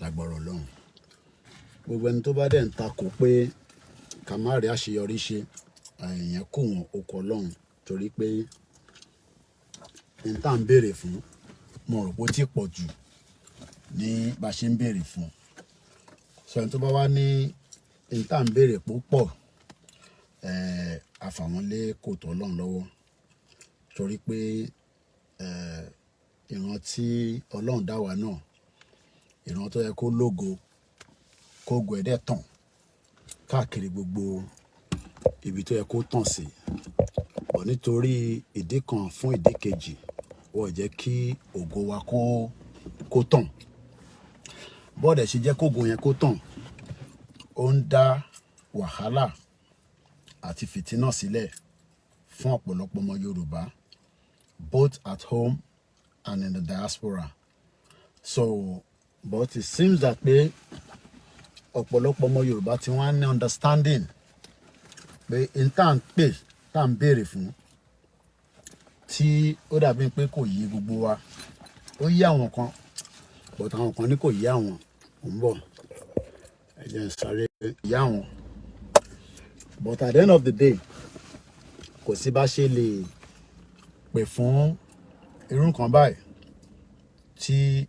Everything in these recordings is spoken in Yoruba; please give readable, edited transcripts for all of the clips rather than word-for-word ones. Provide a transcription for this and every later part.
lágbára Ọlọ́run. Gbogbo ẹni tó bá dẹ̀ ń takò pé ká má rí àṣeyọrí ṣe, ìyẹn kò wọ́n oko Ọlọ́run, torí pé n tá ń béèrè fún mo rò pé ó ti pọ̀ jù ní bá ṣe ń béèrè fún. So ẹni tó bá wá ní n tá ń béèrè pé ó pọ̀, àfàwọn lé kòtò Ọlọ́run lọ́wọ́, torí pé ìran tí Ọlọ́run dá wa náà, ìran tó yẹ kó lógo, kógo ẹ̀dẹ̀ tàn káàkiri gbogbo ibi tó yẹ kó tàn sí. Bọ̀ nítorí ìdí kan fún ìdí kejì, wọ́n jẹ́ kí ògo wa kó tàn. Bọ́ọ̀dẹ̀ ṣe jẹ́ kógo yẹn kó tàn, ó ń dá wàhálà àti fìtínà sílẹ̀ fún ọ̀pọ̀lọpọ̀ ọmọ Yorùbá, both at home and in the diaspora. So, but it seems that pé ọ̀pọ̀lọpọ̀ ọmọ Yorùbá tí wọ́n ní understanding pé n tá ń pè, tá ń béèrè fún, tí ó dàbí pé kò yé gbogbo wa. Ó yé àwọn kan, but àwọn kan ní kò yé àwọn. Ó ń bọ̀, ẹ jẹ́ n sáré yé àwọn. But at the end of the day, kò sí bá ṣe lè pè fún irú nǹkan báyìí tí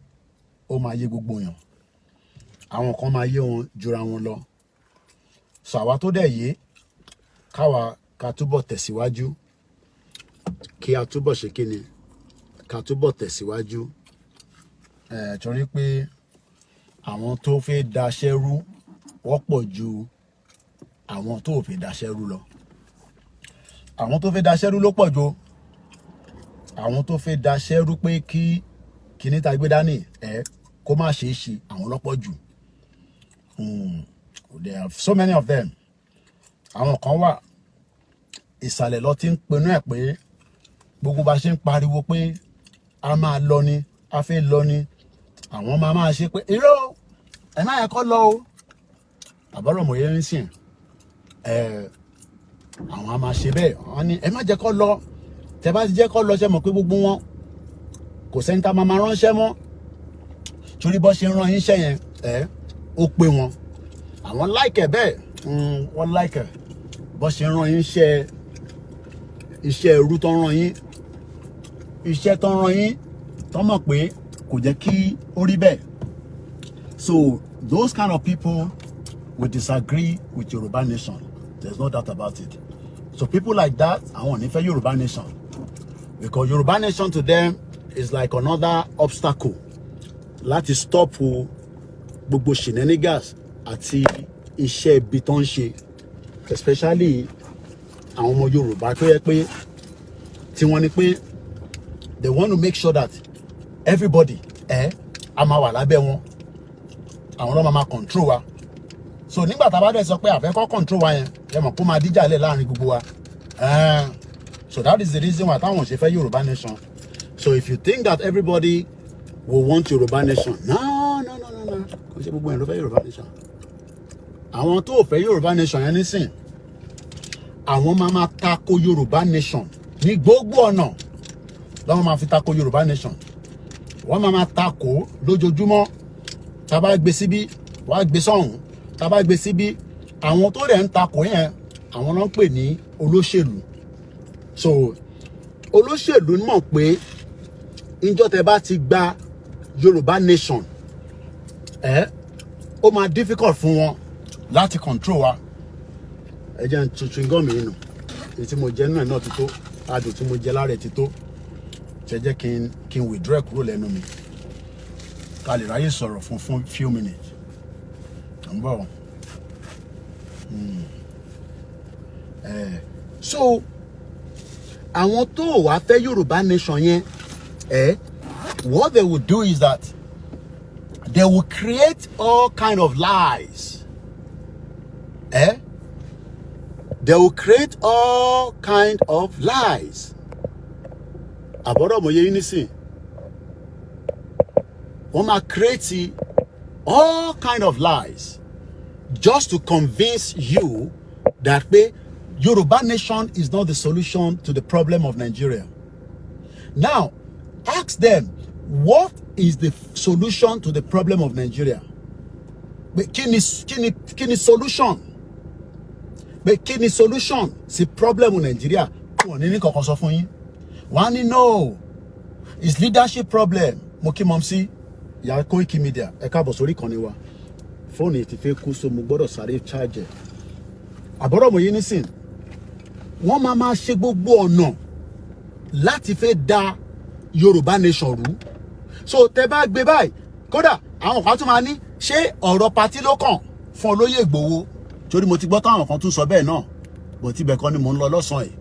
ó máa yé gbogbo èèyàn. Àwọn kan máa yé wọn jura wọn lọ. So àwa tó dẹ̀ yé, ká túbọ̀ tẹ̀síwájú, kí a túbọ̀ ṣe kíni, ká túbọ̀ tẹ̀síwájú. Torí pé àwọn tó fẹ́ daṣẹ́ rú wọ́pọ̀ ju àwọn tó fẹ́ daṣẹ́ rú lọ. Àwọn tó fẹ́ daṣẹ́ rú ló pọ̀ jù. Àwọn tó fẹ́ daṣẹ́ rú pé kí kíní tá gbé dání kó má ṣe é ṣe, àwọn lọ́pọ̀ jù. There are so many of them. Àwọn kan wà ìsàlẹ̀ lọ tí ń pinnu ẹ̀ pé gbogbo bá ṣe ń pariwo pé a máa lọ ni, a fẹ́ lọ ni, àwọn máa ṣe pé irọ́ ẹ má yẹ kó lọ o. Àbọ̀rọ̀ mọ̀ yẹn ń sìn, àwọn a máa ṣe bẹ́ẹ̀. Wọ́n ní ẹ má jẹ́ kó lọ. Tẹ́ bá ti jẹ́ kó lọ, ṣe mọ̀ pé gbogbo wọn kò sẹ́ni tá máa ránṣẹ́ mọ́. Torí bó ṣe ń rán yín iṣẹ́ yẹn, ó pé wọn. Àwọn like ẹ̀ bẹ́ẹ̀, wọ́n like ẹ̀. Bó ṣe ń rán yín iṣẹ́ ẹrú tó ń rán yín, iṣẹ́ tó ń rán yín tó mọ̀ pé kò jẹ́ kí ó rí bẹ́ẹ̀. So those kind of people will disagree with Yoruba nation. There's no doubt about it. So people like that, àwọn ò ní fẹ́ Yoruba nation, because Yoruba nation to them is like another obstacle láti stop gbogbo shenanigans àti iṣẹ́ ibi tó ń ṣe, especially àwọn ọmọ Yorùbá tó yẹ pé tí wọ́n ní pé they want to make sure that everybody a máa wà lábẹ́ wọn, àwọn ló máa control wa. So nígbà tá a bá dẹ̀ sọ pé a fẹ́ kó control wa yẹn, ẹ mọ̀ kó máa díjà lẹ̀ láàrin gbogbo wa. So that is the reason why táwọn ṣe fẹ́ Yoruba nation. So if you think that everybody will want Yoruba nation, no. Kò ṣe gbogbo yẹn ló fẹ́ Yoruba nation. Àwọn tó fẹ́ Yoruba nation yẹn nísìn, àwọn máa tako Yoruba nation ní gbogbo ọ̀nà. Lọ́wọ́ máa fi tako Yoruba nation. Wọ́n máa tako lójoojúmọ́. Tá bá gbé síbí, wá gbé sọ́hùn. Tá bá gbé síbí, àwọn tó rẹ̀ ń tako yẹn, àwọn ló ń pè ní olóṣèlú. So olóṣèlú mọ̀ pé ìjọ́ tẹ́ bá ti gba Yoruba nation, ó máa difficult fún wọn láti control wa. Ẹ jẹ́ n tuntun gọ́ọ̀mù yìí nù. Èyí tí mo jẹ nínú ẹ̀ náà ti tó. Adùn tí mo jẹ lára ẹ̀ ti tó. Ṣé jẹ́ kí n withdraw kúrò lẹ́nu mi. Ká lè ráyè sọ̀rọ̀ fún few minutes. Ń bọ̀. So àwọn tó wá fẹ́ Yoruba nation yẹn, what they will do is that they will create all kind of lies. They will create all kind of lies. Àbọ̀rọ̀ mọ̀ yé yín nísìn. Wọ́n máa create all kind of lies just to convince you that Yoruba nation is not the solution to the problem of Nigeria. Now, ask them, what is the solution to the problem of Nigeria? kí ni solution pé kí ni solution sí problem Nàìjíríà wọ́n ní kankan sọ fún yín wọ́n ní no it's leadership problem mo kí mom sí ìyá Koikimedia ẹ káàbọ̀ sórí ìkànnì wa fóònù ti fẹ́ kú so mo gbọ́dọ̀ sáré charge àbọ̀rọ̀ mo yé nísìn wọ́n máa ṣe gbogbo ọ̀nà láti fẹ́ da Yorùbá nation rú so tẹ́ bá gbé báyìí kódà àwọn kan tún máa ní ṣé ọ̀rọ̀ party ló kàn fún olóyè Ìgbòho torí mo ti gbọ́ táwọn kan tún sọ bẹ́ẹ̀ náà bó ti bẹ̀ kọ́ ni mò ń lọ lọ́sàn-án yìí.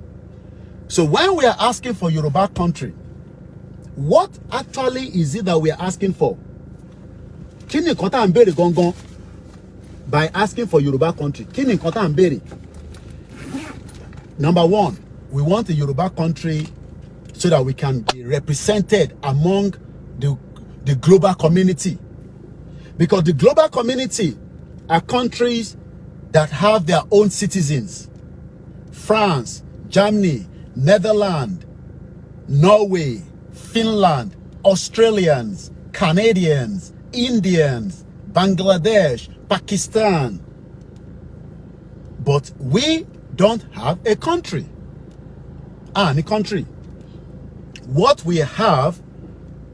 So when we are asking for Yoruba country, what actually is it that we are asking for? Kí ni nǹkan tá à ń béèrè gangan by asking for Yoruba country? Kí ni nǹkan tá à ń béèrè? Number one, we want a Yoruba country so that we can be represented among the global community. Because the global community are countries that have their own citizens. France, Germany, Netherlands, Norway, Finland, Australians, Canadians, Indians, Bangladesh, Pakistan. But we don't have a country. Any country. What we have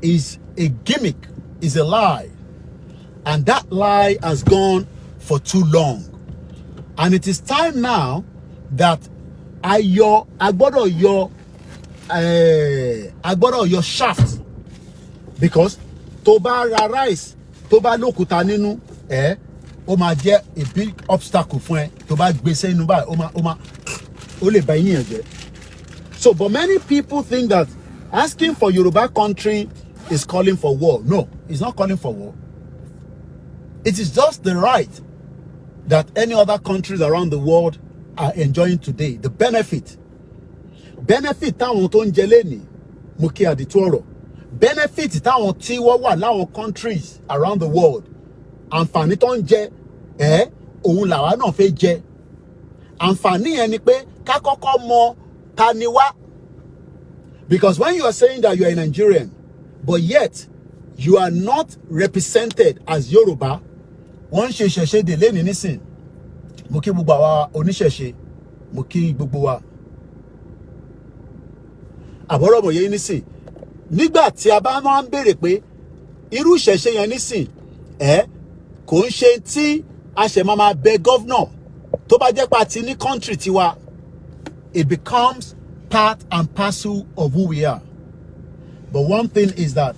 is a gimmick, is a lie. And that lie has gone for too long. And it is time now that agbọ́dọ̀ yọ shaft, because tó bá ra rice tó bá lókúta nínú ó máa jẹ́ a big obstacle fún ẹ tó bá gbé sínú báyìí ó lè ba yín jẹ́. So but many people think that asking for Yoruba country is calling for war. No, it's not calling for war. It is just the right that any other countries around the world are enjoying today. The benefit táwọn tó ń jẹ lẹ́nìí mo kí àdìtú ọ̀rọ̀. Benefit táwọn tí wọ́n wà láwọn countries around the world. Àǹfààní tó ń jẹ òun làwa náà fẹ́ jẹ. Àǹfààní yẹn ni pé ká kọ́kọ́ mọ ta ni wá. Because when you are saying that you are a Nigerian, but yet you are not represented as Yoruba, wọ́n ṣe ṣẹ̀ṣẹ̀ dè lẹ́nìí nísìn. Mo kí gbogbo àwa oníṣẹ̀ṣe, mo kí gbogbo wa. Àbọ̀rọ̀ mọ̀ yé nísìn. Nígbà tí a bá máa ń béèrè pé irú ìṣẹ̀ṣe yẹn nísìn, kò ń ṣe tí a ṣe máa bẹ governor tó bá jẹ́ pa ti ní country tiwa. It becomes part and parcel of who we are. But one thing is that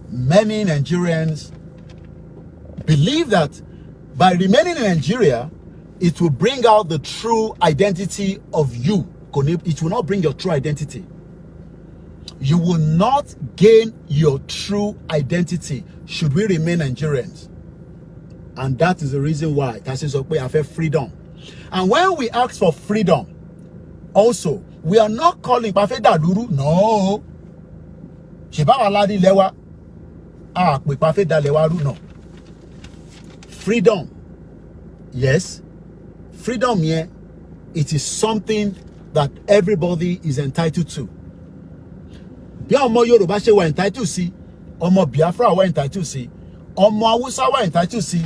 many Nigerians believe that by remaining in Nigeria, it will bring out the true identity of you. It will not bring your true identity. You will not gain your true identity should we remain Nigerians. And that is the reason why we have freedom. And when we ask for freedom, also, we are not calling Pafe Daduru. No. No. Freedom. Yes. Freedom here, it is something that everybody is entitled to. Bí ọmọ Yorùbá ṣe wà entitled sí, ọmọ Biafra wà entitled sí, ọmọ Hausa wà entitled sí,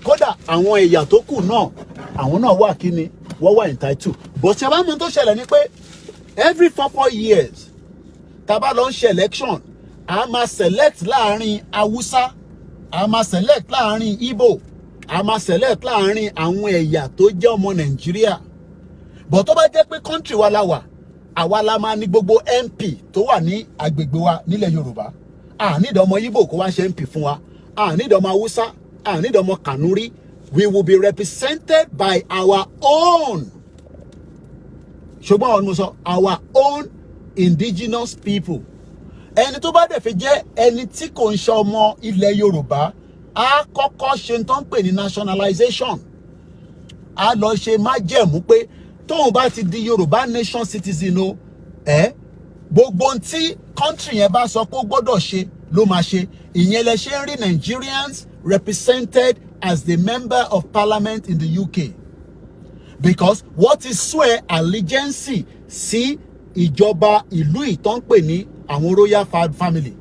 kódà àwọn ẹ̀yà tó kù náà, àwọn náà wà kíni, wọ́n wà entitled. But ṣé bá mọ̀ tó ṣẹlẹ̀ ni pé every 4 years, tá bá lọ ń ṣe election, a máa select láàrin Hausa, a máa select láàrin Igbo, a máa select láàrin àwọn ẹ̀yà tó jẹ́ ọmọ Nàìjíríà. But tó bá jẹ́ pé country wa la wà, àwa la máa ní gbogbo MP tó wà ní agbègbè wa nílẹ̀ Yorùbá. A ní ọmọ Igbo kó wá ṣe MP fún wa. A ní ọmọ Hausa, a ní ọmọ Kanuri. We will be represented by our own. Ṣùgbọ́n mo sọ our own indigenous people. Ẹni tó bá dẹ̀ fi jẹ́ ẹni tí kò ń ṣe ọmọ ilẹ̀ Yorùbá, a kọ́kọ́ ṣe tó ń pè ní nationalization. A lọ ṣe májẹ̀mú pé tóun bá ti di Yorùbá nation citizen o, gbogbo tí country yẹn bá sọ pé ó gbọ́dọ̀ ṣe ló máa ṣe. Ìyẹn lẹ ṣe ń rí Nigerians represented as the member of parliament in the UK. Because what is swear allegiance sí ìjọba ìlú ìtàn pè ní àwọn royal family.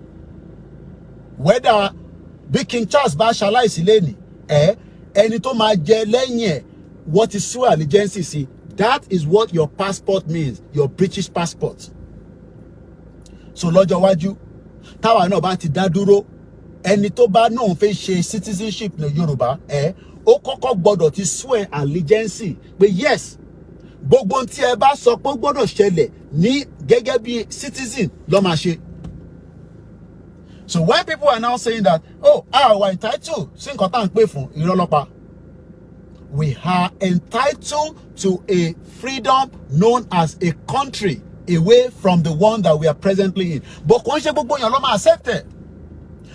Whether bí King Charles bá ṣaláìsí lẹ́nìí ẹni tó máa jẹ lẹ́yìn ẹ̀ what is swear allegiance sí, that is what your passport means, your British passport. So lọ́jọ́ wájú táwa náà bá ti dá dúró ẹni tó bá náà fẹ́ ṣe citizenship ní Yorùbá ó kọ́kọ́ gbọ́dọ̀ ti swear allegiance pé yes gbogbo tí ẹ bá sọ pé ó gbọ́dọ̀ ṣẹlẹ̀ ní gẹ́gẹ́ bí citizen ló máa ṣe. So when people are now saying that, oh, we're entitled, sí nǹkan tá à ń pè fún ìrọ́lọ́pàá. We are entitled to a freedom known as a country away from the one that we are presently in. But kò ń ṣe gbogbo èèyàn ló máa accept it.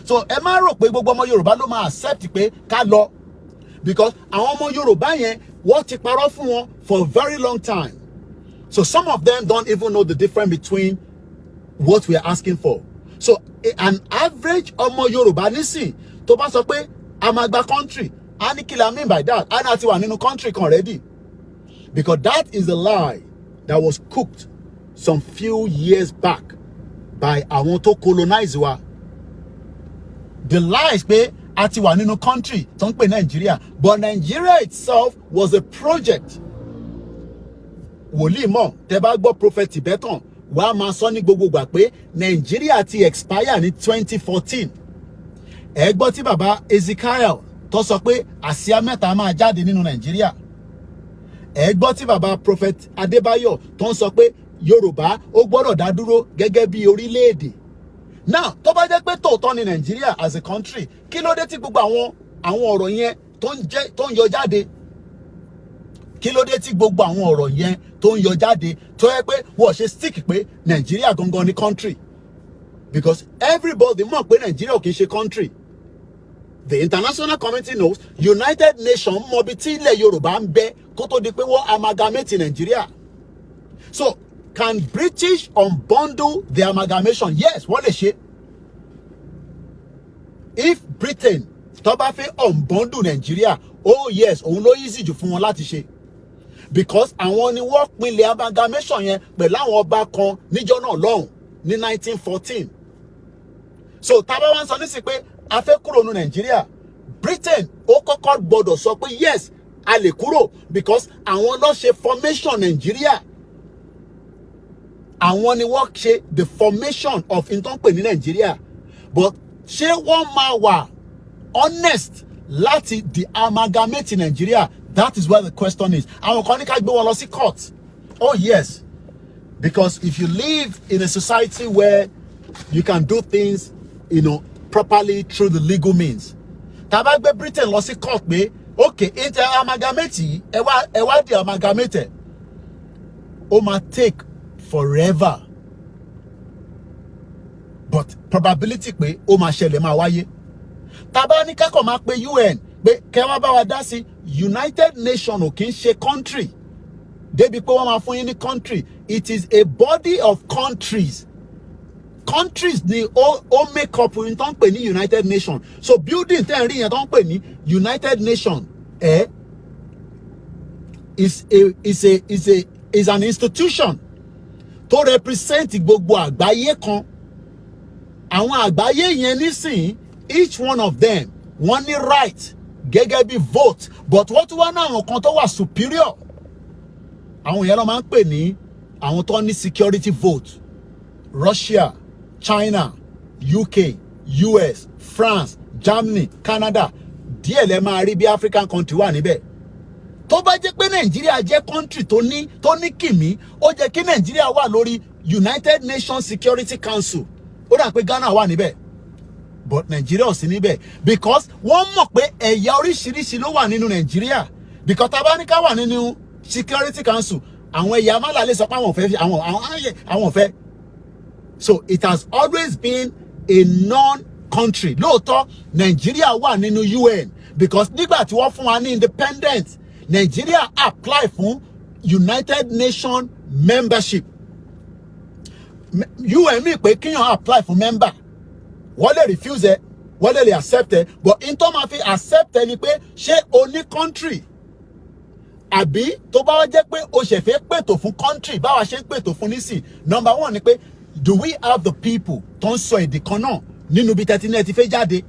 So ẹ má rò pé gbogbo ọmọ Yorùbá ló máa accept pé ká lọ. Because àwọn ọmọ Yorùbá yẹn wọ́n ti parọ́ fún wọn for a very long time. So some of them don't even know the difference between what we are asking for. So an average ọmọ Yorùbá nísìn tó bá sọ pé a máa gba country, a ní kí la mean by that? A náà ti wà nínú country kan already. Because that is a lie that was cooked some few years back by àwọn tó colonize wa. The lie is pé a ti wà nínú country tó ń pè Nigeria, but Nigeria itself was a project. Wòlíì mọ̀ tẹ́ bá gbọ́ prophet Tibetan wàá máa sọ ní gbogbo gbà pé Nigeria ti expire ní 2014. Ẹ gbọ́ tí bàbá Ezekiel tó sọ pé àsíá mẹ́ta máa jáde nínú Nigeria. Ẹ gbọ́ tí bàbá prophet Adébáyọ̀ tó ń sọ pé Yorùbá ó gbọ́dọ̀ dá dúró gẹ́gẹ́ bí orílẹ̀-èdè. Now tó bá jẹ́ pé tòótọ́ ni Nigeria as a country, kí ló dé tí gbogbo àwọn ọ̀rọ̀ yẹn tó ń yọ jáde? Kí ló dé tí gbogbo àwọn ọ̀rọ̀ yẹn tó ń yọ jáde tó yẹ pé wọ́n ṣe stick pé Nigeria gangan ni country? Because everybody mọ̀ pé Nigeria ò kì í ṣe country. The international community knows, United Nations mọ̀ bí tí ilẹ̀ Yorùbá ń bẹ kó tó di pé wọ́n amalgamate Nigeria. So can British unbundle the amalgamation? Yes, wọ́n lè ṣe. If Britain tó bá fẹ́ unbundle Nigeria, oh yes, òun ló easy jù fún wọn láti ṣe. Because àwọn ni wọ́n pinlẹ̀ amalgamation yẹn pẹ̀lú àwọn ọba kan níjọ́ náà lọ́hùn ní 1914. So tá bá wá ń sọ nísìnyí pé a fẹ́ kúrò ní Nigeria, Britain ó kọ́kọ́ gbọ́dọ̀ sọ pé yes, a lè kúrò because àwọn ló ṣe formation Nigeria. Àwọn ni wọ́n ṣe the formation of ìtọ́npè ní Nigeria. But ṣé wọ́n máa wà honest láti the amalgamate Nigeria? That is where the question is. Àwọn kan ní ká gbé wọn lọ sí court. Oh yes, because if you live in a society where you can do things, properly through the legal means. Tá bá gbé Britain lọ sí court pé okay, inter amalgamate ẹ wá di amalgamate. Ó máa take forever. But probability pé ó máa ṣẹlẹ̀ máa wáyé. Tá bá ní ká kàn máa pe UN pé kẹ́ wá bá wa dá sí, United Nations ò kì í ṣe country. Débi pé wọ́n máa fún yín ní country. It is a body of countries. Countries ni ó make up in tó ń pè ní United Nations. So building tẹ́ ń rí yẹn tó ń pè ní United Nations is an institution tó represent gbogbo àgbáyé kan. Àwọn àgbáyé yẹn nísìnyí, each one of them wọ́n ní right gẹ́gẹ́ bí vote, but wọ́n tún wá ní àwọn kan tó wà superior. Àwọn yẹn ló máa ń pè ní àwọn tó ní security vote. Russia, China, UK, US, France, Germany, Canada, díẹ̀ lẹ máa rí bí African country wà níbẹ̀. Tó bá jẹ́ pé Nigeria jẹ́ country tó ní kìmí, ó jẹ́ kí Nigeria wà lórí United Nations Security Council. Ó dà pé Ghana wà níbẹ̀. But Nigeria ò sí níbẹ̀ because wọ́n mọ̀ pé ẹ̀yà oríṣiríṣi ló wà nínú Nigeria. Because tá bá ní ká wà nínú Security Council, àwọn ẹ̀yà amálàlẹ́ sọ pé àwọn ò fẹ́. So it has always been a non-country. Lóòótọ́ Nigeria wà nínú UN because nígbà tí wọ́n fún wa ní independent, Nigeria apply fún United Nations membership. UN mi pé kíyàn apply fún member. Wọ́n lè refuse ẹ, wọ́n lè accept ẹ, but in tó máa fi accept ẹ ni pé ṣé o ní country? Àbí tó bá wá jẹ́ pé o ṣẹ̀ fẹ́ pètò fún country báwa ṣe ń pètò fún nísìn. Number one ni pé, do we have the people tó ń sọ èdè kan náà nínú bí 39 ti fẹ́ jáde?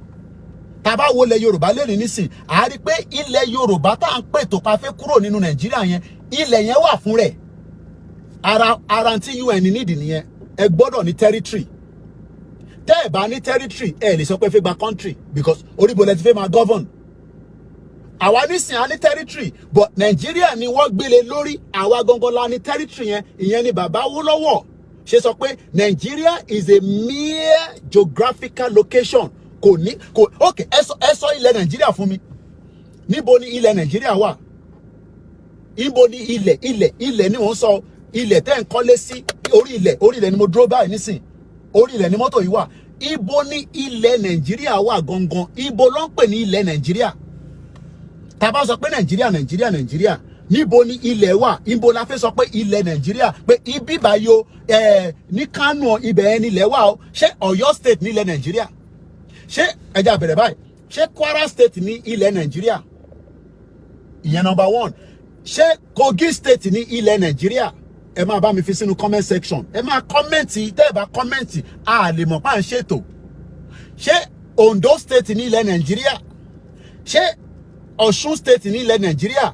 Taba wo ilẹ̀ Yorùbá lẹ́ni nísìn, a rí pé ilẹ̀ Yorùbá tá ń pè tó pa fẹ́ kúrò nínú Nàìjíríà yẹn, ilẹ̀ yẹn wà fún rẹ̀. Ara tí UN need nìyẹn. Ẹ gbọ́dọ̀ ní territory. Tẹ́ ẹ bá ní territory, ẹ lè sọ pé fẹ́ gba country because oríbo lẹ ti fẹ́ máa govern. Àwa nísìn á ní territory, but Nàìjíríà ni wọ́n gbélé lórí, àwa gangan la ní territory yẹn, ìyẹn ni bàbá Awólọ́wọ̀ ṣe sọ pé Nigeria is a mere geographical location. Okay, ẹ sọ ilẹ̀ Nàìjíríà fún mi. Níbo ni ilẹ̀ Nàìjíríà wà? Níbo ni ilẹ̀ ni wọ́n sọ, ilẹ̀ tẹ́ ń kọ́lé sí, orí ilẹ̀ ni mo dúró báyìí nísìn. Orí ilẹ̀ ni mọ́tò yìí wà. Ibo ni ilẹ̀ Nàìjíríà wà gangan? Ibo ló ń pè ní ilẹ̀ Nàìjíríà? Tá bá sọ pé Nàìjíríà, níbo ni ilẹ̀ wà? Ibo la fẹ́ sọ pé ilẹ̀ Nàìjíríà, pé ibi báyìí ní Kánò ibẹ̀ ẹni ilẹ̀ wà o. Ṣé Ọ̀yọ́ state ní ilẹ̀ Nàìjíríà? Ṣé ẹja bẹ̀rẹ̀ báyìí? Ṣé Kwara state ní ilẹ̀ Nàìjíríà? Ìyẹn number one. Ṣé Kogi state ní ilẹ̀ Nàìjíríà? Ẹ máa bá mi fi sínú comment section. Ẹ máa comment, tẹ́ ẹ bá comment, a lè mọ̀ pa ń ṣètò. Ṣé Ondo state ní ilẹ̀ Nàìjíríà? Ṣé Osun state ní ilẹ̀ Nàìjíríà?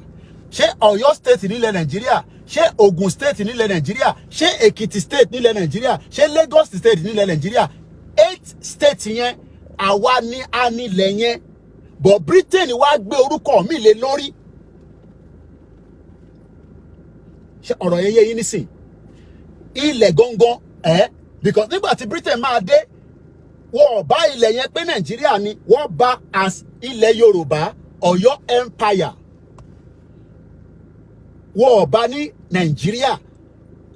Ṣé Ọ̀yọ́ state ní ilẹ̀ Nàìjíríà? Ṣé Ogun state ní ilẹ̀ Nàìjíríà? Ṣé Ekiti state ní ilẹ̀ Nàìjíríà? Ṣé Lagos state ní ilẹ̀ Nàìjíríà? 8 states yẹn àwa ni a nílẹ̀ yẹn, but Britain wá gbé orúkọ mi lé lórí. Ṣé ọ̀rọ̀ yẹn yé yín nísìn? Ilẹ̀ gangan because nígbà tí Britain máa dé, wọ́n bá ilẹ̀ yẹn pé Nàìjíríà ni, wọ́n bá as ilẹ̀ Yorùbá, Ọ̀yọ́ empire. Wọ́n bá ní Nàìjíríà.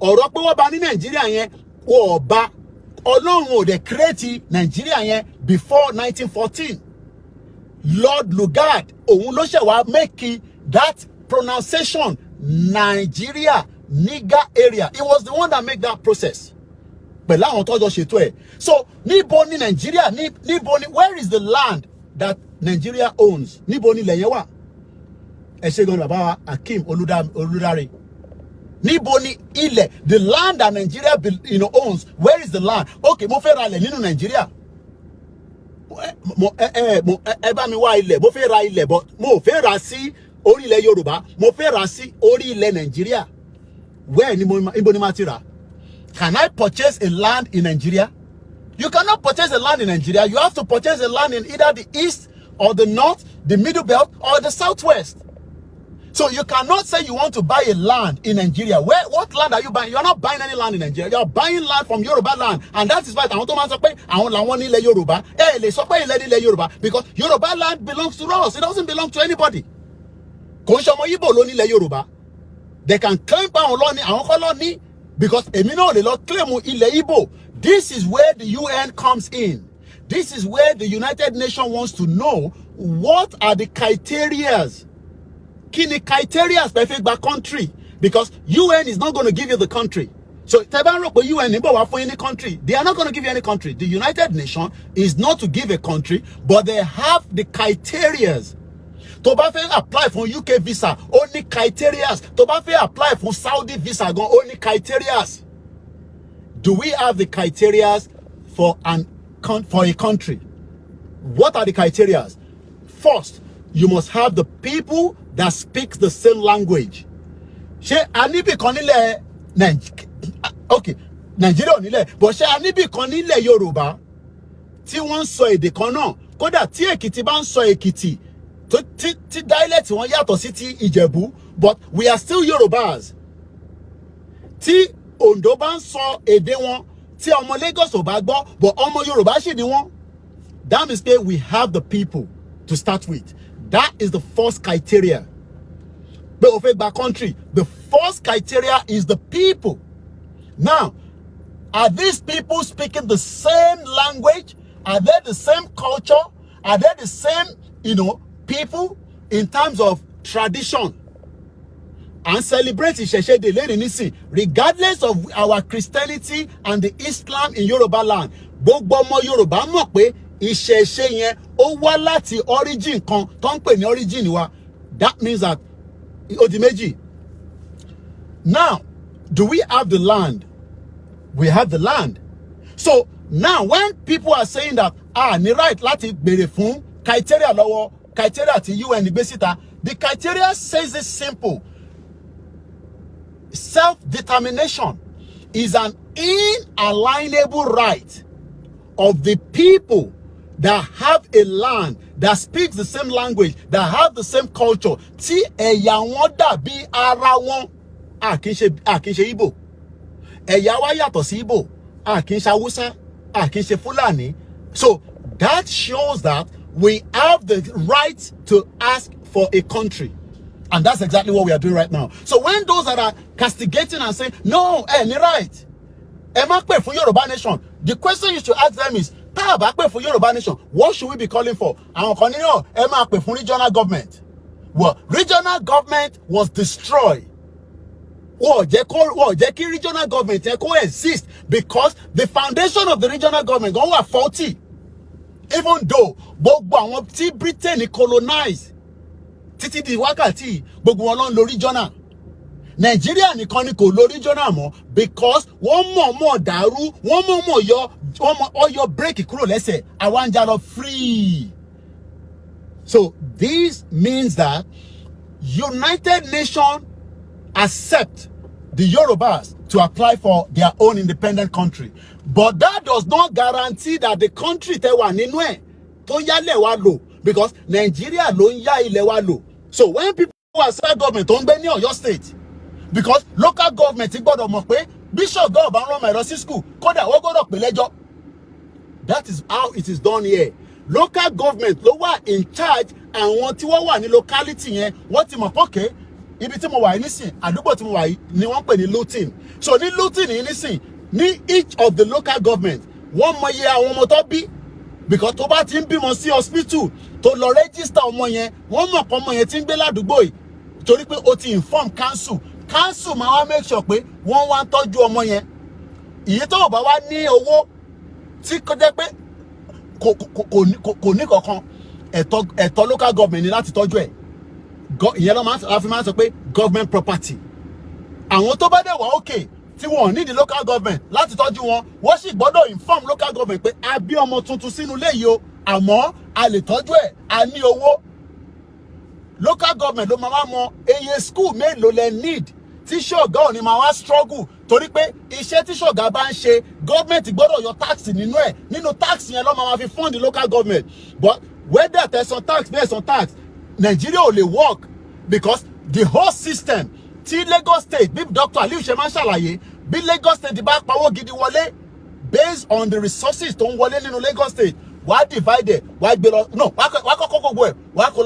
Ọ̀rọ̀ pé wọ́n bá ní Nàìjíríà yẹn, wọ́n bá Ọlọ́run ò dẹ̀ create Nàìjíríà yẹn before 1914. Lord Lugard òun ló ṣe wá make that pronunciation Nigeria Niger area. He was the one that made that process. Pẹ̀lú àwọn tọ́jọ́ ṣètò ẹ̀. So níbo ni Nigeria, níbo ni, where is the land that Nigeria owns? Níbo ni ilẹ̀ yẹn wà? Ẹ ṣé gan bàbá wa Akeem Olúdáre. Níbo ni ilẹ̀, the land that Nigeria owns, where is the land? Okay, mo fẹ́ ra ilẹ̀ nínú Nigeria. Ẹ bá mi wá ilẹ̀, mo fẹ́ ra ilẹ̀, but mo fẹ́ ra sí orí ilẹ̀ Yorùbá, mo fẹ́ ra sí orí ilẹ̀ Nigeria. Where ni ibo ni ma ti rà? Can I purchase a land in Nigeria? You cannot purchase a land in Nigeria. You have to purchase a land in either the east or the north, the middle belt or the southwest. So you cannot say you want to buy a land in Nigeria. What land are you buying? You are not buying any land in Nigeria. You are buying land from Yoruba land. And that is why I want to say àwọn làwọn nílẹ̀ Yorùbá. Lè sọ pé ilẹ̀ nílẹ̀ Yorùbá, because Yoruba land belongs to us. It doesn't belong to anybody. Kò ń ṣe ọmọ Igbo ló nílẹ̀ Yorùbá. They can claim àwọn kọ́ because èmi náà lè lọ claim ilẹ̀ Igbo. This is where the UN comes in. This is where the United Nations wants to know what are the criterias. Kini criterias perfect by country, because UN is not going to give you the country. So UN any country. They are not going to give you any country. The United Nations is not to give a country, but they have the criterias. To bá fẹ́ apply for UK visa, only criterias. To bá fẹ́ apply for Saudi visa, only criterias. Do we have the criterias for a country? What are the criterias? First, you must have the people that speaks the same language. Ṣé anibi kan nílẹ̀ Nigeria ò nílẹ̀, but ṣé anibi kan nílẹ̀ Yorùbá tí wọ́n sọ èdè kan náà? Kódà tí Ekiti bá ń sọ Ekiti, tí dialect wọn yàtọ̀ sí ti Ìjẹ̀bú, but we are still Yorùbás. Tí Ondo bá ń sọ èdè wọn, tí ọmọ Lagos ò bá gbọ́, but ọmọ Yorùbá ṣì ni wọ́n. That means that we have the people to start with. That is the first criteria. But of a country, the first criteria is the people. Now, are these people speaking the same language? Are they the same culture? Are they the same, people in terms of tradition? And celebrate Ìṣẹ̀ṣe de lẹ́ni nísìn, regardless of our Christianity and the Islam in Yoruba land. Gbogbo ọmọ Yorùbá mọ̀ pé Ìṣẹ̀ṣe yẹn ó wá láti origin kan tó ń pè ní origin wa. That means that ó di méjì. Now, do we have the land? We have the land. So now when people are saying that ní right láti béèrè fún criteria lọ́wọ́, criteria tí UN gbé síta. The criteria says it's simple. Self-determination is an inalienable right of the people that have a land, that speaks the same language, that have the same culture. Tí ẹ̀yà wọn dàbí ara wọn, a kì í ṣe Igbo. Ẹ̀yà wa yàtọ̀ sí Igbo, a kì í ṣe Hausa, a kì í ṣe Fulani. So that shows that we have the right to ask for a country. And that's exactly what we are doing right now. So when those that are castigating and saying, no, any right, ẹ má pè fún Yoruba nation, the question you should ask them is, tá a bá pè fún Yoruba nation, what should we be calling for? Àwọn kan ní no, ẹ má pè fún regional government. Well, regional government was destroyed. Wọ́n jẹ́ kí regional government coexist because the foundation of the regional government were faulty. Even though gbogbo àwọn tí Britain colonize títí di wákàtí gbogbo wọn ló ń lo regional. Nigeria nìkan ni kò lo regional mọ́ because wọ́n mọ̀ọ́mọ̀ dàrú, wọ́n mọ̀ọ́mọ̀ yọ break kúrò lẹ́sẹ̀, àwa ń jà lọ free. So this means that United Nations accept the Yorubas to apply for their own independent country. But that does not guarantee that the country tẹ́ wà nínú ẹ̀ tó yálẹ̀ wá lò, because Nigeria ló ń yá ilẹ̀ wá lò. So when people who are state government tó ń gbé ní Ọ̀yọ́ state, because local government gbọ́dọ̀ mọ̀ pé bishop go bá rán my sí school kódà wọ́n gbọ́dọ̀ pè lẹ́jọ́. That is how it is done here. Local government ló wà in charge, àwọn tí wọ́n wà ní locality yẹn wọ́n ti mọ̀ pọ́kẹ́ ibi tí mo wà nísìn, àdúgbò tí mo wà yìí ni wọ́n pè ní Luton. So ní Luton yìí nísìn, ní each of the local government wọ́n mọ iye àwọn ọmọ tó bí, because tó bá ti ń bímọ sí hospital tó lọ register ọmọ yẹn, wọ́n mọ̀ pé ọmọ yẹn ti ń gbé ládùúgbò yìí torí pé ó ti inform council máa wá make sure pé wọ́n wá ń tọ́jú ọmọ yẹn. Ìyí tó bá wá ní owó tí kò jẹ́ pé kò ní kankan, ẹ̀tọ́ local government ni láti tọ́jú ẹ̀. Ìyẹn ló máa ń sọ pé government property. Àwọn tó bá dẹ̀ wá okay tí wọ́n ní the local government láti tọ́jú wọn, wọ́n sì gbọ́dọ̀ inform local government pé a bí ọmọ tuntun sínú ilé yìí o, àmọ́ a lè tọ́jú ẹ̀, a ní owó. Local government ló máa wá mọ eye school mélòó lẹ need tí ṣọ̀gá ò ní máa wá struggle torí pé iṣẹ́ tí ṣọ̀gá bá ń ṣe government gbọ́dọ̀ yọ tax nínú ẹ̀, nínú tax yẹn ló máa fi fund the local government. But whether tẹ̀sán tax tẹ̀sán tax, Nigeria ò lè work because the whole system tí Lagos State bí Dr. Aliu ṣe máa ń ṣàlàyé, bí Lagos State bá pawó gidi wọlé based on the resources tó ń wọlé nínú Lagos State, wàá divide, wàá gbé lọ, no, wàá kọ́kọ́ gbogbo ẹ̀, wàá kó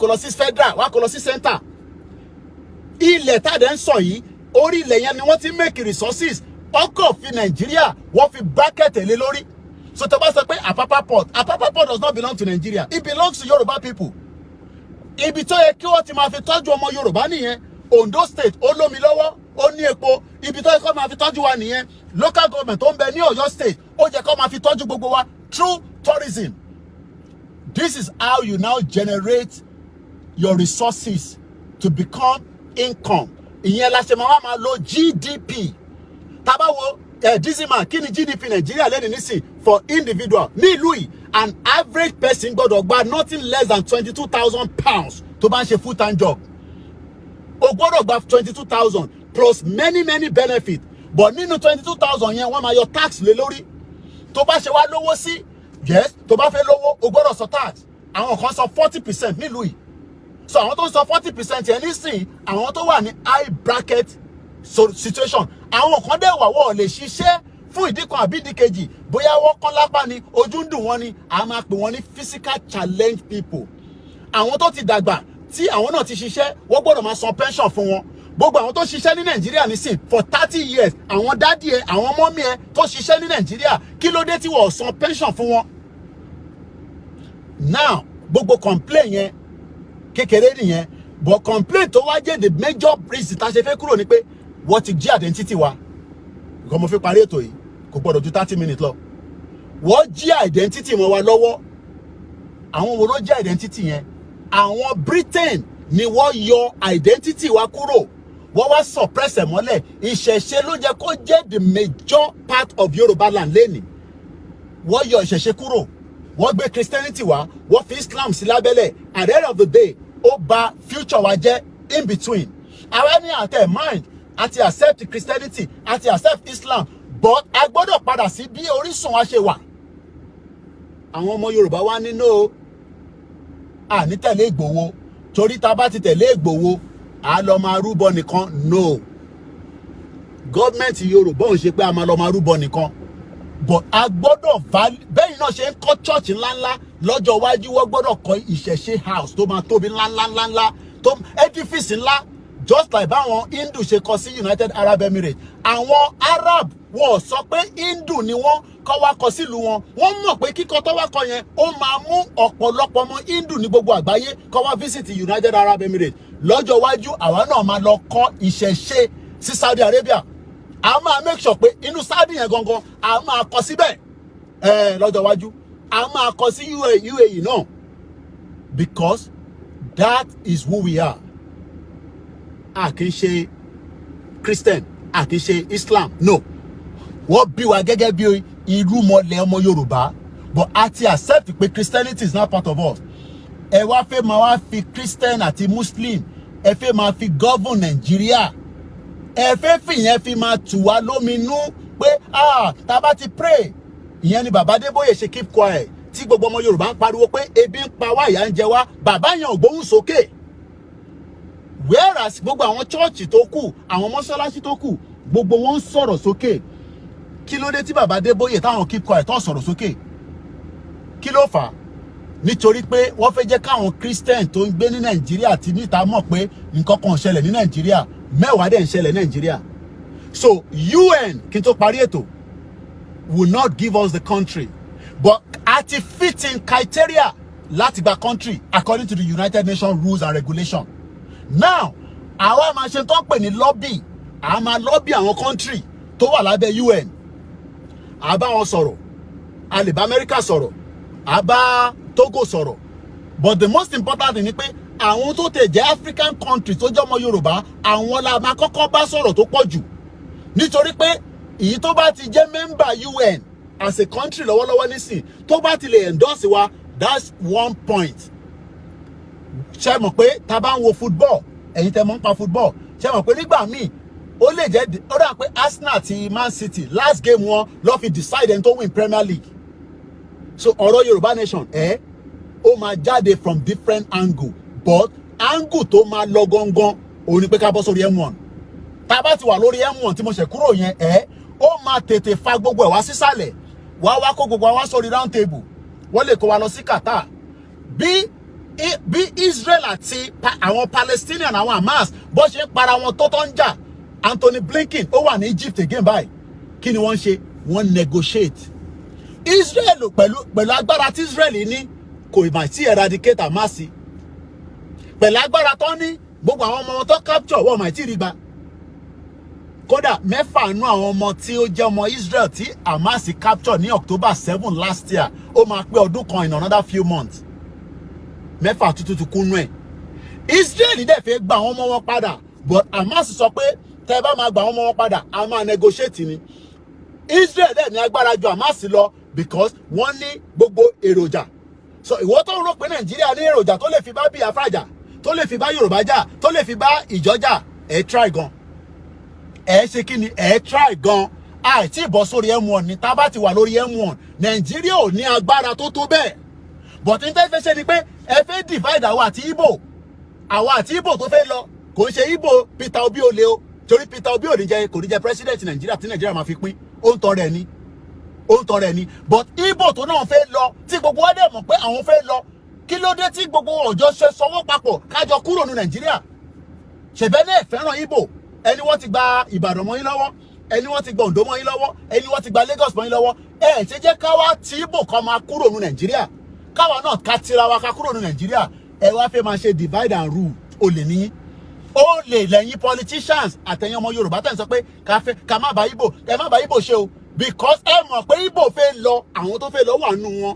lọ sí federal, wàá kó lọ sí center. Ilẹ̀ tàdé ń sọ yìí, orí ilẹ̀ yẹn ni wọ́n ti make resources, ọkọ̀ fi Nigeria wọ́n fi bracket lé lórí. So tó bá sọ pé Apapa Port does not belong to Nigeria, it belongs to Yoruba people. Ibi tó yẹ kí wọ́n ti máa fi tọ́jú ọmọ Yorùbá nìyẹn. Ondo State ó lómi lọ́wọ́, ó ní epo, ibi tó yẹ kó máa fi tọ́jú wa nìyẹn. Local government tó ń bẹ ní Ọ̀yọ́ State ó yẹ kó máa fi tọ́jú gbogbo wa through tourism. This is how you now generate your resources to become income. Ìyẹn la ṣe máa lo GDP. Tá bá wo dísìmà kí ni GDP Nigeria lẹ́ni nísìn for individual ní ìlú yìí, an average person gbọ́dọ̀ gba nothing less than 22,000 pounds tó bá ń ṣe full time job. O gbọ́dọ̀ gba 22,000 plus many benefits. But nínú 22,000 yẹn wọ́n máa yọ tax lé lórí. Tó bá ṣe wá lówó sí, yes, tó bá fẹ́ lówó o gbọ́dọ̀ sọ tax. Àwọn kan sọ 40% nílùú yìí. So àwọn tó ń sọ 40% yẹn nísìn, àwọn tó wà ní high bracket situation, àwọn kan dẹ̀ wà wọ́n lè ṣiṣẹ́ fún ìdí kan àbí ìdí kejì, bóyá wọ́n kán lápá ni, ojú ń dùn wọ́n ni, a máa pè wọ́n ní physical challenge people. Àwọn tó ti dàgbà tí àwọn náà ti ṣiṣẹ́, wọ́n gbọ́dọ̀ máa san pension fún wọn. Gbogbo àwọn tó ṣiṣẹ́ ní Nàìjíríà nísìn for 30 years, àwọn dádì ẹ, àwọn mọ́mí ẹ tó ṣiṣẹ́ ní Nàìjíríà, kí ló dé tí wọ́n san pension fún wọn? Now, gbogbo complain yẹn kékeré nìyẹn, but complain tó wá jẹ́ the major reason tá ṣe fẹ́ kúrò ni pé wọ́n ti jí identity wa. Nǹkan mo fi parí ètò yìí kò gbọ́dọ̀ ju 30 minutes lọ. Wọ́n jí identity wọn wa lọ́wọ́. Àwọn wo ló jí identity yẹn? Àwọn Britain ni wọ́n yọ identity wa kúrò. Wọ́n wá suppress ẹ̀ mọ́lẹ̀. Ìṣẹ̀ṣe ló jẹ́ kó jẹ́ the major part of Yoruba land lẹ́nìí. Wọ́n yọ ìṣẹ̀ṣe kúrò. wọ́n gbé Christianity wá, wọ́n fi Islam sí lábẹ́lẹ̀. At the end of the day, ó bà future wa jẹ́ in between. Àwa ní àtẹ̀ mind àti accept Christianity àti accept Islam, but a gbọ́dọ̀ padà sí bí orísun wa ṣe wà. Àwọn ọmọ Yorùbá wá ní no, a ní tẹ̀lé Ìgbòho, torí tá bá ti tẹ̀lé Ìgbòho, a lọ máa rúbọ nìkan. No. Government Yorùbá ò ṣe pé a máa lọ máa rúbọ nìkan. But a gbọ́dọ̀ bẹ́yìn náà ṣe ń kọ́ church ńláńlá lọ́jọ́ iwájú, wọ́n gbọ́dọ̀ kọ́ ìṣẹ̀ṣe house tó máa tóbi ńláńláńláńlá, tó edifice ńlá, just like báwọn Hindu ṣe kọ́ sí United Arab Emirates. Àwọn Arab wọ́n sọ pé Hindu ni wọ́n kọ́ wá kọ́ sílùú wọn. Wọ́n mọ̀ pé kíkọ́ tó wá kọ́ yẹn ó máa mú ọ̀pọ̀lọpọ̀ ọmọ Hindu ní gbogbo àgbáyé kọ́ wá visit United Arab Emirates. Lọ́jọ́ iwájú àwa náà máa lọ kọ́ ìṣẹ̀ṣe sí Saudi Arabia. A máa make sure pé inú Saudi yẹn gangan a máa kọ́ síbẹ̀ lọ́jọ́ iwájú. A máa kọ́ sí UAE náà, because that is who we are. A kì í ṣe Christian, a kì í ṣe Islam, no. Wọ́n bí wa gẹ́gẹ́ bí irúmọlẹ̀ ọmọ Yorùbá, but a ti accept pé Christianity is not part of us. Ẹ wá fẹ́ máa wá fi Christian àti Muslim, ẹ fẹ́ máa fi govern Nigeria. Ẹ fẹ́ fìyẹn fi máa tù wá lóminú pé tá bá ti pray. Ìyẹn ni bàbá Adébóyè ṣe keep quiet, tí gbogbo ọmọ Yorùbá ń pariwo pé ebi ń pa wá, ìyà ń jẹ wá. Bàbá yẹn ò gbóhùn sókè. Whereas gbogbo àwọn church tó kù, àwọn mọ́sálásí tó kù, gbogbo wọn ń sọ̀rọ̀ sókè. Kí ló dé tí bàbá Adébóyè táwọn keep quiet tó sọ̀rọ̀ sókè? Kí ló fà á? Nítorí pé wọ́n fẹ́ jẹ́ káwọn Christian tó ń gbé ní Nàìjíríà àti níta mọ̀ pé nǹkan kan ń ṣẹlẹ̀ ní Nàìjíríà, mẹ́wàá dẹ̀ ń ṣẹlẹ̀ ní Nàìjíríà. So UN kí n tó parí ètò will not give us the country, but at a fitting criteria láti gba country according to the United Nations rules and regulations. Now àwa máa ṣe tó ń pè ní lobby, a máa lobby àwọn country tó wà lábẹ́ UN. A bá wọn sọ̀rọ̀, a lè bá America sọ̀rọ̀, a bá Togo sọ̀rọ̀, but the most important thing ni pé àwọn tó tẹ̀ jẹ́ African countries tó jẹ́ ọmọ Yorùbá, àwọn la máa kọ́kọ́ bá sọ̀rọ̀ tó pọ̀ jù. Nítorí pé èyí tó bá ti jẹ́ member UN as a country lọ́wọ́lọ́wọ́ nísìn, tó bá ti lè endorse wa, that's one point. Ṣé mọ̀ pé tá bá ń wo football, ẹ̀yin tẹ́ mọ̀ ń pa football, ṣé mọ̀ pé nígbà míì ó lè jẹ́ ó dà pé Arsenal àti Man City last game wọn ló fi decide ẹni tó win Premier League. So ọ̀rọ̀ Yorùbá nation ó máa jáde from different angle, but angle tó máa lọ gangan òun ni pé ká bọ́ sórí M1. Tá bá ti wà lórí M1 tí mo ṣe kúrò yẹn ó máa tètè fa gbogbo ẹ̀ wá sísàlẹ̀, wá kó gbogbo wá sórí round table. Wọ́n lè kó wa lọ sí Qatar. Bí Israel àti àwọn Palestinian, àwọn Hamas bó ṣe ń para wọn tó ń jà, Anthony Blinken ó wà ní Egypt again báyìí. Kí ni wọ́n ṣe? Wọ́n negotiate. Israel pẹ̀lú agbára tí Israel ní kò mà tí eradicate Hamas. Pẹ̀lú agbára tó ní, gbogbo àwọn ọmọ wọn tó capture wọ́n mà tí rí gbà. Kódà mẹ́fà nú àwọn ọmọ tí ó jẹ́ ọmọ Israel tí Hamas capture ní October 7 last year, ó máa pé ọdún kan in another few months. Mẹ́fà tuntun kúnnú ẹ̀. Israel dẹ̀ fẹ́ gba àwọn ọmọ wọn padà, but Hamas sọ pé tẹ́ bá máa gba àwọn ọmọ wọn padà, a máa negotiate ni. Israel dẹ̀ ní agbára ju Hamas lọ, because wọ́n ní gbogbo èròjà. So ìwọ tó ń rò pé Nàìjíríà ní èròjà tó lè fi bá Biafra jà, tó lè fi bá Yorùbá jà, tó lè fi bá Ìjọ jà, try gan. Ṣe kí ni? Try gan. Àìtí bọ́ sórí M1 ni, tá bá ti wà lórí M1, Nàìjíríà ò ní agbára tó tó bẹ́ẹ̀. But ní tẹ́ fẹ́ ṣe ni pé ẹ fẹ́ divide àwa àti Igbo. Àwa àti Igbo tó fẹ́ lọ, kò ń ṣe Igbo Peter Obi ó lé o. Torí Peter Obi kò ní jẹ́ president Nàìjíríà tí Nàìjíríà máa fi pín. Ó ń tọrẹ ni. But Igbo tó náà fẹ́ lọ, tí gbogbo wa dẹ̀ mọ̀ pé àwọn fẹ́ lọ, kí ló dé tí gbogbo ọjọ́ ṣe sọwọ́ papọ̀ kájọ kúrò ní Nàìjíríà? Ṣèbẹ́ náà fẹ́ràn Igbo. Ẹni wọ́n ti gba Ìbàdàn mọ́ yín lọ́wọ́, ẹni wọ́n ti gba Ondo mọ́ yín lọ́wọ́, ẹni wọ́n ti gba Lagos mọ́ yín lọ́wọ́. Ṣe jẹ́ káwa tí Igbo kan máa kúrò ní Nàìjíríà. Káwa náà ká tira wa ká kúrò ní Nàìjíríà. Ẹ wá fẹ́ máa ṣe divide and rule. Olè ní. Olè lẹ́yìn politicians àtẹ̀yìn ọmọ Yorùbá tẹ̀ ń sọ pé ká má bá Igbo ṣe o. Because ẹ mọ̀ pé Igbo fẹ́ lọ, àwọn tó fẹ́ lọ wà nù wọn.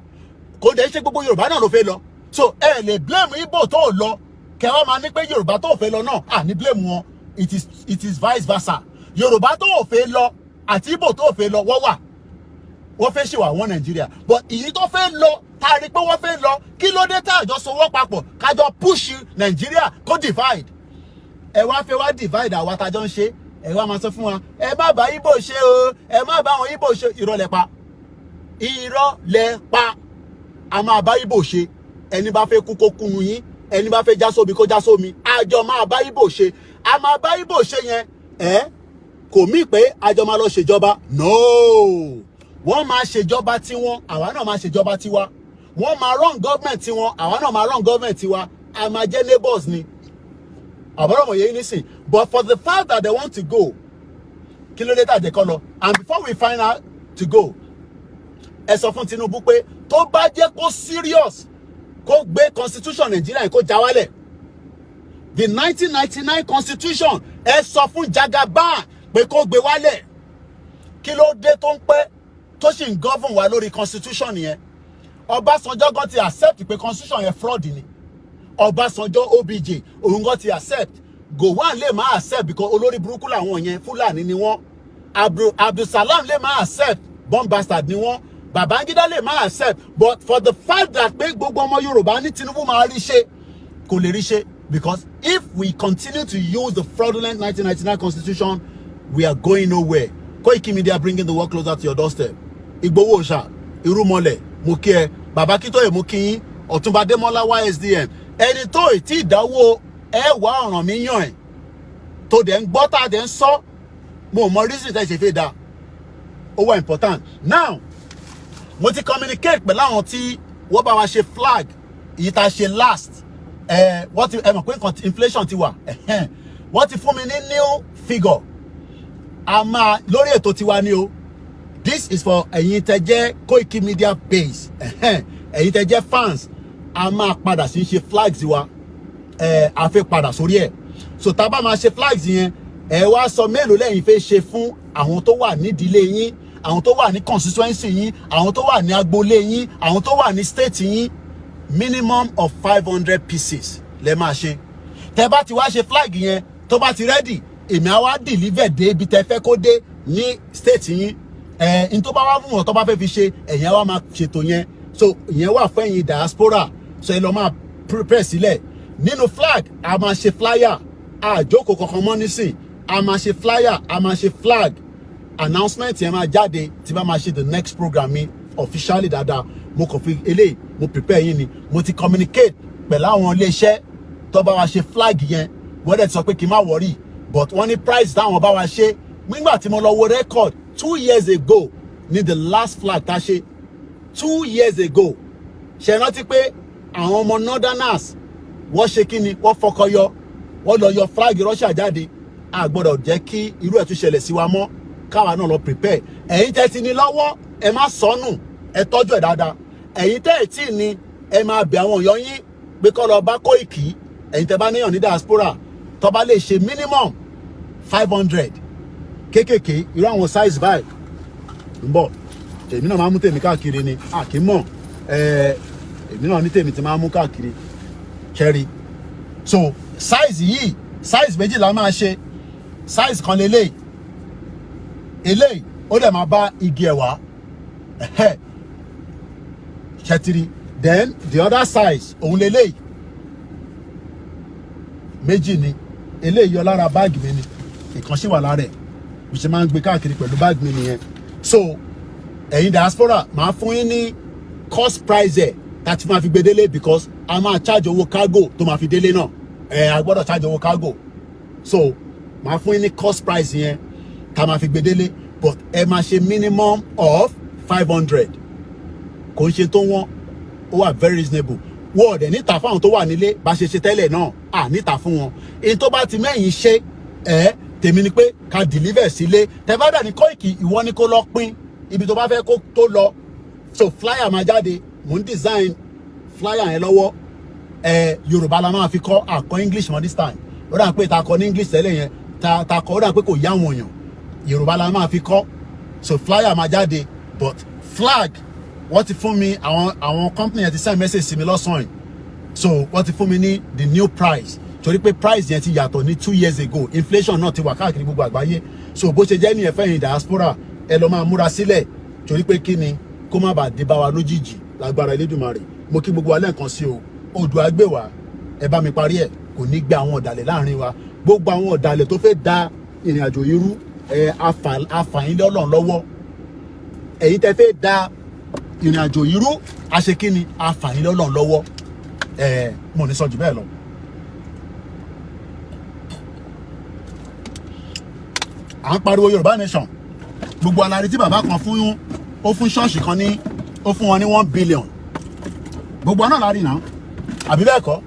Kò dẹ̀ ṣe gbogbo Yorùbá náà ló fẹ́ lọ. So ẹ lè blame Igbo tó lọ, kẹ́ wá máa ní pé Yorùbá tó fẹ́ lọ náà, ní blame wọn. It is vice versa. Yorùbá tó fẹ́ lọ àti Igbo tó fẹ́ lọ wọ́n wà. Wọ́n fẹ́ ṣe wà wọ́n Nàìjíríà. But èyí tó fẹ́ lọ tá rí pé wọ́n fẹ́ lọ kí ló dé tá àjọ sowọ́ papọ̀ kájọ push Nàìjíríà kó divide ẹ wá fẹ́ wá divide àwa tájọ ń ṣe ẹ wá máa sọ fún wa ẹ má bá Ìgbò ṣe o ẹ má bá àwọn Ìgbò ṣe irọ́ lẹ pa a máa bá Ìgbò ṣe ẹni bá fẹ́ kú kó kú nu yín ẹni bá fẹ́ já sómi kó já sómi àjọ máa bá Ìgbò ṣe a máa bá Ìgbò ṣe yẹn kò mí pé àjọ máa lọ ṣèjọba no wọ́n máa ṣèjọba tiwọn àwa náà máa ṣèjọba tiwa wọ́n máa run government tiwọn àwa náà máa run government tiwa a máa jẹ́ neighbors ni àbọ̀rọ̀ mọ̀ yẹn nísìn but for the fact that they want to go kí ló dé tàjẹ́ kọ́ lọ and before we find out to go ẹ sọ fún Tinubu pé tó bá jẹ́ kó serious kó gbé constitution Nigeria kó já wálẹ̀ the 1999 constitution ẹ sọ fún Jagaban pé kó gbé wálẹ̀ kí ló dé tó ń pẹ́ tó sì ń govern wa lórí constitution yẹn Ọbásanjọ́ gan ti accept pé constitution yẹn fraud ni Ọbásanjọ́ OBJ òun gan ti accept Gowon lè má accept because olórí burúkú làwọn yẹn Fúlàní ni wọ́n Abdulsalam lè má accept bomb bastard ni wọ́n Babangida lè má accept but for the fact that pé gbogbo ọmọ Yorùbá ní Tinubu máa rí ṣe kò lè rí ṣe because if we continue to use the fraudulent 1999 constitution we are going nowhere. Koikimedia bringing the work closer to your doorstep. Igbowo Òòṣà Irúmọlẹ̀ mo kí ẹ Bàbá Kítóyè mo kí yín Ọ̀túnba Démọ́lá YSDM ẹni tó ti ìdáwó ẹwà ọ̀ràn mi yàn ẹ̀ tó dẹ̀ ń gbọ́ tá a dẹ̀ ń sọ mo mọ reason tẹ́ ṣe fẹ́ da ó wà important now mo ti communicate pẹ̀lú àwọn tí wọ́n bá wa ṣe flag èyí tá a ṣe last wọ́n ti ẹ mọ̀ pé inflation ti wà wọ́n ti fún mi ní new figure a máa lórí ètò tiwa ni o this is for ẹ̀yin tẹ́ jẹ́ Koikimedia base ẹ̀yin tẹ́ jẹ́ fans a máa padà sí ṣe flags wa a fẹ́ padà sórí ẹ̀ so tá bá máa ṣe flags yẹn ẹ wá sọ mélòó lẹ́yìn fẹ́ ṣe fún àwọn tó wà nídìílé yín àwọn tó wà ní constituency yín àwọn tó wà ní agboolé yín àwọn tó wà ní state yín minimum of 500 pieces lẹ máa ṣe tẹ́ bá ti wá ṣe flag yẹn tó bá ti ready èmi á wá deliver dé ibi tẹ́ fẹ́ kó dé ní state yín in tó bá wá fún wọn tó bá fẹ́ fi ṣe ẹ̀yin á wá máa ṣètò yẹn so ìyẹn wà fún ẹ̀yin diaspora so ẹ lọ máa prepare sílẹ̀ nínú flag a máa ṣe flyer àjókòó kankan mọ́ nísìn a máa ṣe flyer a máa ṣe flag announcement yẹn máa jáde tí bá máa ṣe the next program mi officially dáadáa mo kàn fi eléyìí mo prepare yín ni mo ti communicate pẹ̀lú àwọn iléeṣẹ́ tó bá wa ṣe flag yẹn wọ́n dẹ̀ ti sọ pé kí n má worry but wọ́n ní price táwọn bá wa ṣe nígbà tí mo lọ wo record 2 years ago ní the last flag tá a ṣe 2 years ago ṣe rántí pé àwọn ọmọ northerners wọ́n ṣe kí ni wọ́n fọkọyọ wọ́n lọ yọ flag Russia jáde a gbọ́dọ̀ jẹ́ kí irú ẹ̀ tún ṣẹlẹ̀ sí wa mọ́ káwa náà lọ prepare ẹ̀yin tẹ́ ti ní lọ́wọ́ ẹ má sọnù ẹ tọ́jú ẹ̀ dáadáa ẹ̀yin tẹ́ ẹ̀ tí ní ẹ máa bẹ̀ àwọn èèyàn yín pé kọ́ lọ bá Koiki ẹ̀yin tẹ́ bá níyàn ní diaspora tó bá lè ṣe minimum 500 kéékèèké irú àwọn size báyìí ń bọ̀ èmi náà máa mú tèmi káàkiri ni àkí mọ̀ èmi náà ní tèmi ti máa mú káàkiri kẹrí so size yìí size méjì la máa ṣe size kan lélẹ́yìí eléyìí ó dẹ̀ máa bá igi ẹ̀wà ṣẹtiri then the other size òun lélẹ́yìí méjì ni eléyìí yọ lára báàgì mi ni ìkan sì wà lára ẹ̀ bí ṣe máa ń gbé káàkiri pẹ̀lú báàgì mi nìyẹn so ẹ̀yin diaspora máa fún yín ní cost price ẹ̀ láti máa fi gbé délé because a máa charge owó cargo tó máa fi délé náà a gbọ́dọ̀ charge owó cargo so máa fún yín ní cost price yẹn tá máa fi gbé délé but ẹ máa ṣe minimum of 500 kò ń ṣe tó wọ́n ó wà very reasonable wọ́n ọ̀dẹ̀ níta fáwọn tó wà nílé bá ṣe ṣe tẹ́lẹ̀ náà níta fún wọn èyí tó bá ti mẹ́yìn ṣe tèmi ni pé ká deliver sílé tẹ́fádà ní Koiki ìwọ ni kó lọ pín ibi tó bá fẹ́ kó tó lọ so flyer máa jáde mò ń design flyer yẹn lọ́wọ́ Yorùbá la máa fi kọ́ àkọ́ English mọ́ this time ó dà pé ta kọ́ ní English tẹ́lẹ̀ yẹn ta kọ́ ó dà pé kò yá wọn èèyàn Yorùbá la máa fi kọ́ so flyer máa jáde but flag wọ́n ti fún mi àwọn company yẹn ti send message sí mi lọ́sàn-án yìí so wọ́n ti fún mi ní the new price torí pé price yẹn ti yàtọ̀ ní 2 years ago inflation náà ti wà káàkiri gbogbo àgbáyé so bó ṣe jẹ́ ní ẹ̀fẹ́ yìí diaspora ẹ lọ máa múra sílẹ̀ torí pé kí ni kó má bàa dé bá wa lójijì lágbára Elédùmarè. Mo kí gbogbo wa lẹ́ẹ̀kan sí o. Odò àgbèwà ẹ bá mi parí ẹ̀ kò ní gbé àwọn ọ̀dàlẹ̀ láàrin wa. Gbogbo àwọn ọ̀dàlẹ̀ tó fẹ́ da ìrìn àjò yìí rú afàyín lọ́lọ́run lọ́wọ́. Ẹ̀yin tẹ́ fẹ́ da ìrìn àjò yìí rú aṣekíni afàyín lọ́lọ́run lọ́wọ́. Mo ní sọ jù bẹ́ẹ̀ lọ. À ń pariwo Yorùbá nation. Gbogbo alárí tí bàbá kan fún ṣọ́ọ̀ṣì kan ní ó fún wọn ní 1 billion. Gbogbo náà la rí náà. Àbí bẹ́ẹ̀ kọ́?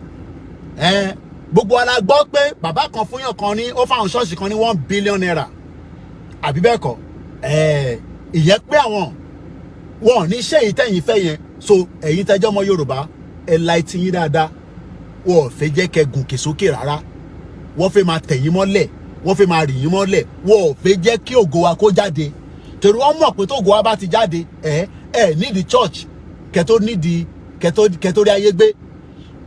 Gbogbo ala gbọ́ pé bàbá kan fún yàn kan ní ó fáwọn ṣọ́ọ̀ṣì kan ní 1 billion naira. Àbí bẹ́ẹ̀ kọ́? Ìyẹn pé àwọn wọn ní ṣe èyí tẹ̀yìn fẹ́ yẹn. So ẹ̀yin tẹ́jọ́ ọmọ Yorùbá ẹ la etí yín dáadáa. Wọ́n fẹ́ jẹ́ kẹ́ gùnkè sókè rárá. Wọ́n fẹ́ máa tẹ̀yìn mọ́lẹ̀. Wọ́n fẹ́ máa rì yín mọ́lẹ̀. Wọ́n fẹ́ jẹ́ kí ògo wa kó jáde. Torí wọ́n mọ̀ pé tó ògo wa bá ti jáde need the church kẹ́tó rí ayé gbé.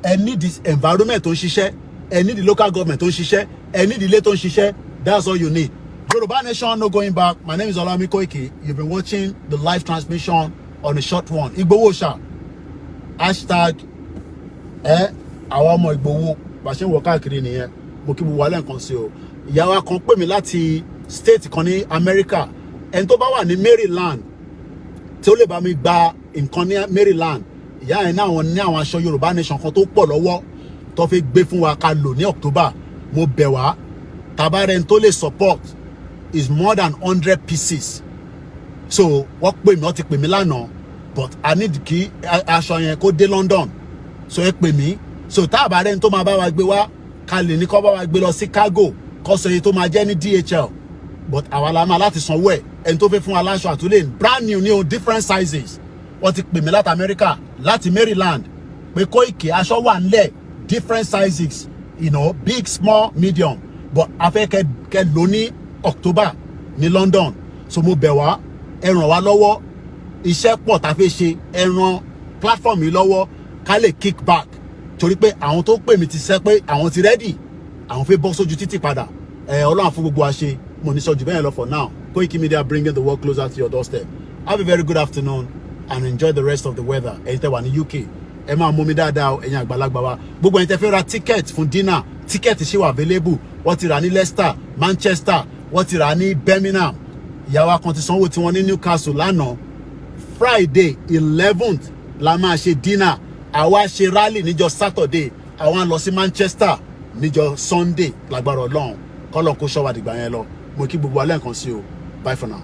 Ẹ need the environment tó ń ṣiṣẹ́. Ẹ need the local government tó ń ṣiṣẹ́. Ẹ need the ilé tó ń ṣiṣẹ́. That's all you need. Yoruba nation, no going back. My name is OLAYOMI KOIKI. You've been watching the live transmission on the short one. Igbowo Sha. Hashtag àwọn ọmọ Igbowo. Bá ṣe ń wọ káàkiri nìyẹn. Mo kí gbogbo wa lẹ́ẹ̀kan sí o. Ìyá wa kan pè mí láti state kan ní America. Ẹni tó bá wà ní Maryland tí ó lè bá mi gba nǹkan ní Maryland. Ìyá yẹn ní àwọn aṣọ Yorùbá nation kan tó pọ̀ lọ́wọ́ tó fi gbé fún wa ká lò ní October. Mo bẹ̀ wá. Tabarẹ́ni tó lè support is more than 100 pieces. So wọ́n ti pè mí lánàá. But I need kí aṣọ yẹn kó dé London. So ẹ pè mí. So tabarẹ́ni tó máa bá wa gbé wá ká lè ní kó bá wa gbé lọ Chicago. Kó sọ iye tó máa jẹ́ ní DHL. But àwa la máa láti sanwó ẹ̀. Ẹni tó fẹ́ fún wa láṣọ àtúlẹ̀ brand new ní o different sizes. Wọ́n ti pè mí láti America, láti Maryland. Pé Koiki aṣọ wà nílẹ̀ different sizes. You know, big, small, medium. But a fẹ́ kẹ́ lò ní October ní London. So mo bẹ̀ wá, ẹ ràn wá lọ́wọ́. Iṣẹ́ pọ̀ tá fẹ́ ṣe, ẹ ràn platform yìí lọ́wọ́ ká lè kick back. Torí pé àwọn tó pè mí ti sẹ́ pé àwọn ti ready. Àwọn fẹ́ bọ́ sójú títì padà. Ọlọ́run fún gbogbo wa ṣe. Mo ní sọ jù bẹ́ẹ̀ lọ for now. Koikimedia bringing the world closer to your doorstep. Have a very good afternoon and enjoy the rest of the weather. Ẹ̀yin tẹ́ wà ní UK. Ẹ máa mú mi dáadáa ẹ̀yin àgbàlagbà wa. Gbogbo ẹ̀yin tẹ́ fẹ́ ra ticket fún dinner. Ticket ṣì wà available. Wọ́n ti rà ní Leicester, Manchester. Wọ́n ti rà ní Birmingham. Ìyá wa kan ti sanwó tí wọ́n ní Newcastle lánàá. Friday 11th la máa ṣe dinner. Àwa ṣe rally níjọ́ Saturday. Àwa lọ sí Manchester níjọ́ Sunday lágbára Ọlọ́run. Kọ́lọ́n kó ṣọ́ wa dìgbà yẹn lọ. Mo kí gbogbo wa lẹ́ẹ̀kan sí o. Bye for now.